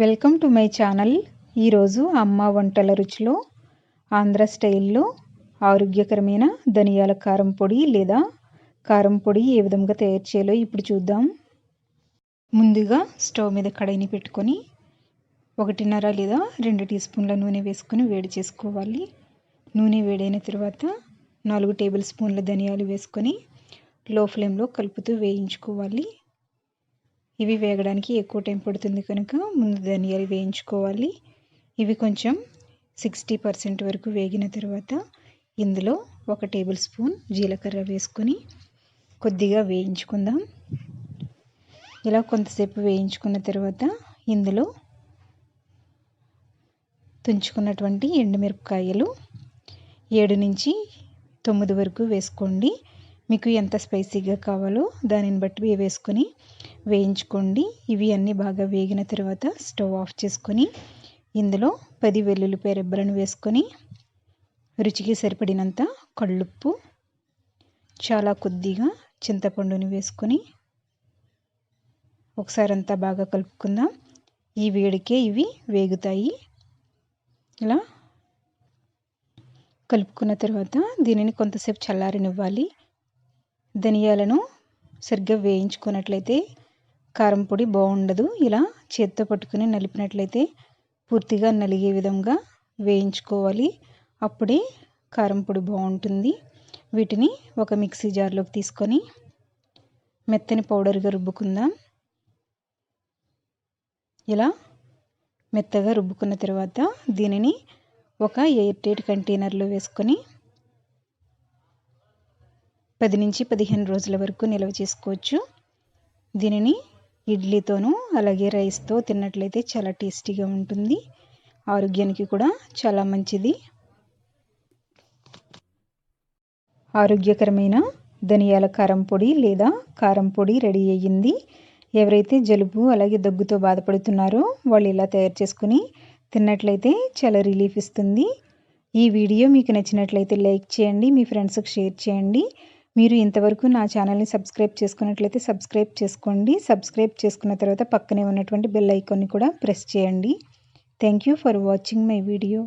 Welcome to my channel. ఈరోజు అమ్మ వంటల రుచిలో ఆంధ్ర స్టైల్లో ఆరోగ్యకరమైన ధనియాల కారం పొడి లేదా కారం పొడి ఏ విధంగా తయారు చేయాలో ఇప్పుడు చూద్దాం. ముందుగా స్టవ్ మీద కడాయిని పెట్టుకొని 1.5 లేదా 2 టీ స్పూన్ల నూనె వేసుకొని వేడి చేసుకోవాలి. నూనె వేడైన తర్వాత 4 టేబుల్ స్పూన్ల ధనియాలు వేసుకొని లో ఫ్లేమ్లో కలుపుతూ వేయించుకోవాలి. ఇవి వేగడానికి ఎక్కువ టైం పడుతుంది కనుక ముందు ధనియాలు వేయించుకోవాలి. ఇవి కొంచెం 60% వరకు వేగిన తర్వాత ఇందులో 1 టేబుల్ స్పూన్ జీలకర్ర వేసుకొని కొద్దిగా వేయించుకుందాం. ఇలా కొంతసేపు వేయించుకున్న తర్వాత ఇందులో తుంచుకున్నటువంటి ఎండుమిరపకాయలు 7 నుంచి 9 వరకు వేసుకోండి. మీకు ఎంత స్పైసీగా కావాలో దానిని బట్టి వేసుకొని వేయించుకోండి. ఇవి అన్నీ బాగా వేగిన తర్వాత స్టవ్ ఆఫ్ చేసుకొని ఇందులో 10 వెల్లుల్లిపాయ రెబ్బలను వేసుకొని రుచికి సరిపడినంత కళ్ళుప్పు, చాలా కొద్దిగా చింతపండుని వేసుకొని ఒకసారి అంతా బాగా కలుపుకుందాం. ఈ వేడికే ఇవి వేగుతాయి. ఇలా కలుపుకున్న తర్వాత దీనిని కొంతసేపు చల్లారనివ్వాలి. ధనియాలను సరిగ్గా వేయించుకున్నట్లయితే కారం పొడి బాగుండదు. ఇలా చేత్తో పట్టుకుని నలిపినట్లయితే పూర్తిగా నలిగే విధంగా వేయించుకోవాలి. అప్పుడే కారం పొడి బాగుంటుంది. వీటిని ఒక మిక్సీ జార్లోకి తీసుకొని మెత్తని పౌడర్గా రుబ్బుకుందాం. ఇలా మెత్తగా రుబ్బుకున్న తర్వాత దీనిని ఒక ఎయిర్ టైట్ కంటైనర్లో వేసుకొని 10 నుంచి 15 రోజుల వరకు నిల్వ చేసుకోవచ్చు. దీనిని ఇడ్లీతోనూ అలాగే రైస్తో తిన్నట్లయితే చాలా టేస్టీగా ఉంటుంది. ఆరోగ్యానికి కూడా చాలా మంచిది. ఆరోగ్యకరమైన ధనియాల కారం పొడి లేదా కారం పొడి రెడీ అయ్యింది. ఎవరైతే జలుబు అలాగే దగ్గుతో బాధపడుతున్నారో వాళ్ళు ఇలా తయారు చేసుకుని తిన్నట్లయితే చాలా రిలీఫ్ ఇస్తుంది. ఈ వీడియో మీకు నచ్చినట్లయితే లైక్ చేయండి, మీ ఫ్రెండ్స్కి షేర్ చేయండి. మీరు ఇంతవరకు నా ఛానల్ని సబ్స్క్రైబ్ చేసుకున్నట్లయితే సబ్స్క్రైబ్ చేసుకోండి. సబ్స్క్రైబ్ చేసుకున్న తర్వాత పక్కనే ఉన్నటువంటి బెల్ ఐకాన్ని కూడా ప్రెస్ చేయండి. Thank you for watching my video.